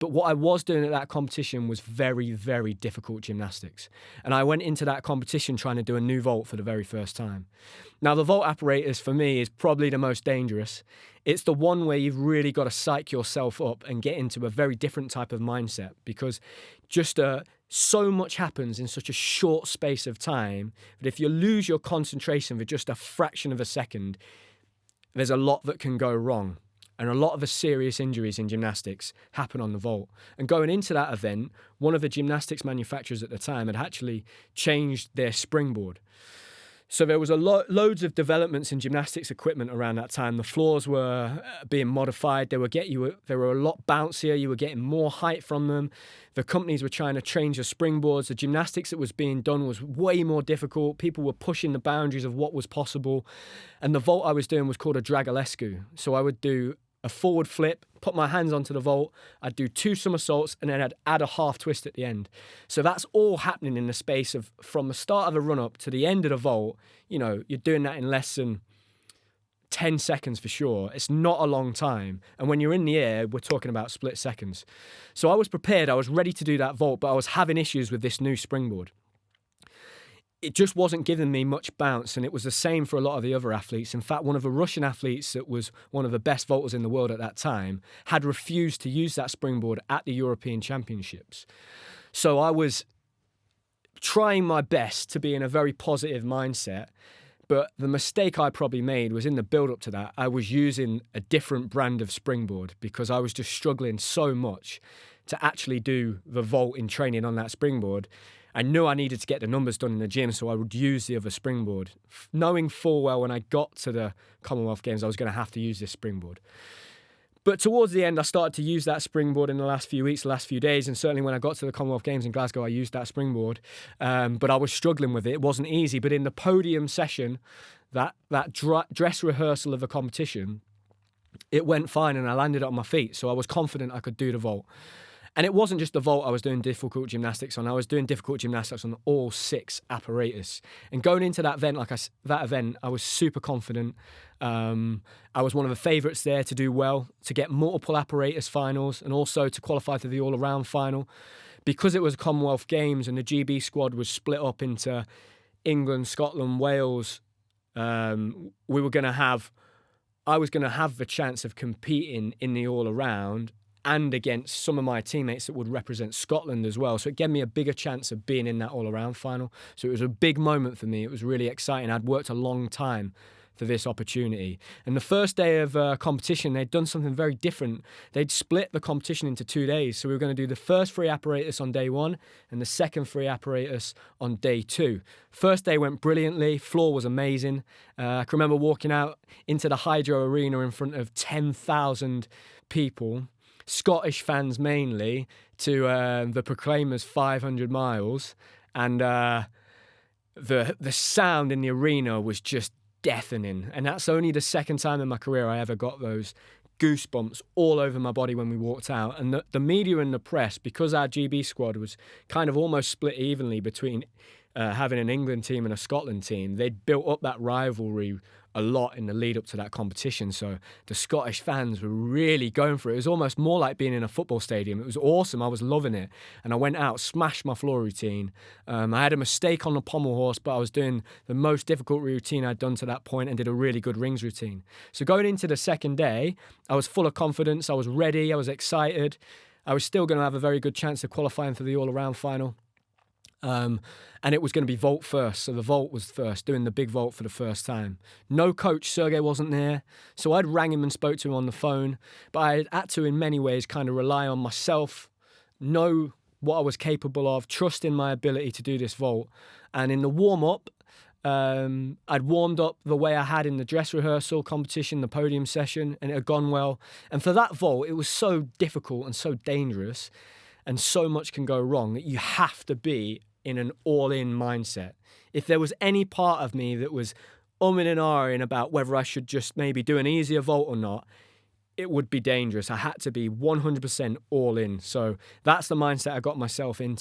But what I was doing at that competition was very, very difficult gymnastics. And I went into that competition trying to do a new vault for the very first time. Now, the vault apparatus for me is probably the most dangerous. It's the one where you've really got to psych yourself up and get into a very different type of mindset, because just so much happens in such a short space of time that if you lose your concentration for just a fraction of a second, there's a lot that can go wrong. And a lot of the serious injuries in gymnastics happen on the vault. And going into that event, one of the gymnastics manufacturers at the time had actually changed their springboard. So there was loads of developments in gymnastics equipment around that time. The floors were being modified. They were a lot bouncier. You were getting more height from them. The companies were trying to change the springboards. The gymnastics that was being done was way more difficult. People were pushing the boundaries of what was possible. And the vault I was doing was called a dragolescu. So I would do a forward flip, put my hands onto the vault, I'd do 2 somersaults, and then I'd add a half twist at the end. So that's all happening in the space of, from the start of the run-up to the end of the vault, you're doing that in less than 10 seconds for sure. It's not a long time. And when you're in the air, we're talking about split seconds. So I was prepared, I was ready to do that vault, but I was having issues with this new springboard. It just wasn't giving me much bounce, and it was the same for a lot of the other athletes. In fact, one of the Russian athletes that was one of the best vaulters in the world at that time had refused to use that springboard at the European Championships. So I was trying my best to be in a very positive mindset, but the mistake I probably made was in the build-up to that, I was using a different brand of springboard because I was just struggling so much to actually do the vault in training on that springboard. I knew I needed to get the numbers done in the gym, so I would use the other springboard, knowing full well when I got to the Commonwealth Games I was going to have to use this springboard. But towards the end, I started to use that springboard in the last few weeks, the last few days, and certainly when I got to the Commonwealth Games in Glasgow, I used that springboard. But I was struggling with it. It wasn't easy. But in the podium session, that dress rehearsal of the competition, it went fine and I landed on my feet. So I was confident I could do the vault. And it wasn't just the vault I was doing difficult gymnastics on. I was doing difficult gymnastics on all 6 apparatus. And going into that event, I was super confident. I was one of the favourites there to do well, to get multiple apparatus finals, and also to qualify to the all-around final. Because it was Commonwealth Games and the GB squad was split up into England, Scotland, Wales, I was going to have the chance of competing in the all-around and against some of my teammates that would represent Scotland as well. So it gave me a bigger chance of being in that all-around final. So it was a big moment for me. It was really exciting. I'd worked a long time for this opportunity. And the first day of competition, they'd done something very different. They'd split the competition into 2 days. So we were going to do the first free apparatus on day 1 and the second free apparatus on day 2. First day went brilliantly. Floor was amazing. I can remember walking out into the Hydro Arena in front of 10,000 people, Scottish fans mainly, to the Proclaimers 500 miles, and the sound in the arena was just deafening. And that's only the second time in my career I ever got those goosebumps all over my body when we walked out. And the media and the press, because our GB squad was kind of almost split evenly between having an England team and a Scotland team, they'd built up that rivalry a lot in the lead up to that competition. So the Scottish fans were really going for it. It was almost more like being in a football stadium. It was awesome. I was loving it. And I went out, smashed my floor routine. I had a mistake on the pommel horse, but I was doing the most difficult routine I'd done to that point and did a really good rings routine. So going into the second day, I was full of confidence. I was ready. I was excited. I was still going to have a very good chance of qualifying for the all-around final. And it was going to be vault first. So the vault was first, doing the big vault for the first time. No coach, Sergey wasn't there. So I'd rang him and spoke to him on the phone. But I had to, in many ways, kind of rely on myself, know what I was capable of, trust in my ability to do this vault. And in the warm-up, I'd warmed up the way I had in the dress rehearsal competition, the podium session, and it had gone well. And for that vault, it was so difficult and so dangerous, and so much can go wrong that you have to be in an all-in mindset. If there was any part of me that was umming and ahhing about whether I should just maybe do an easier vault or not, it would be dangerous. I had to be 100% all in. So that's the mindset I got myself into.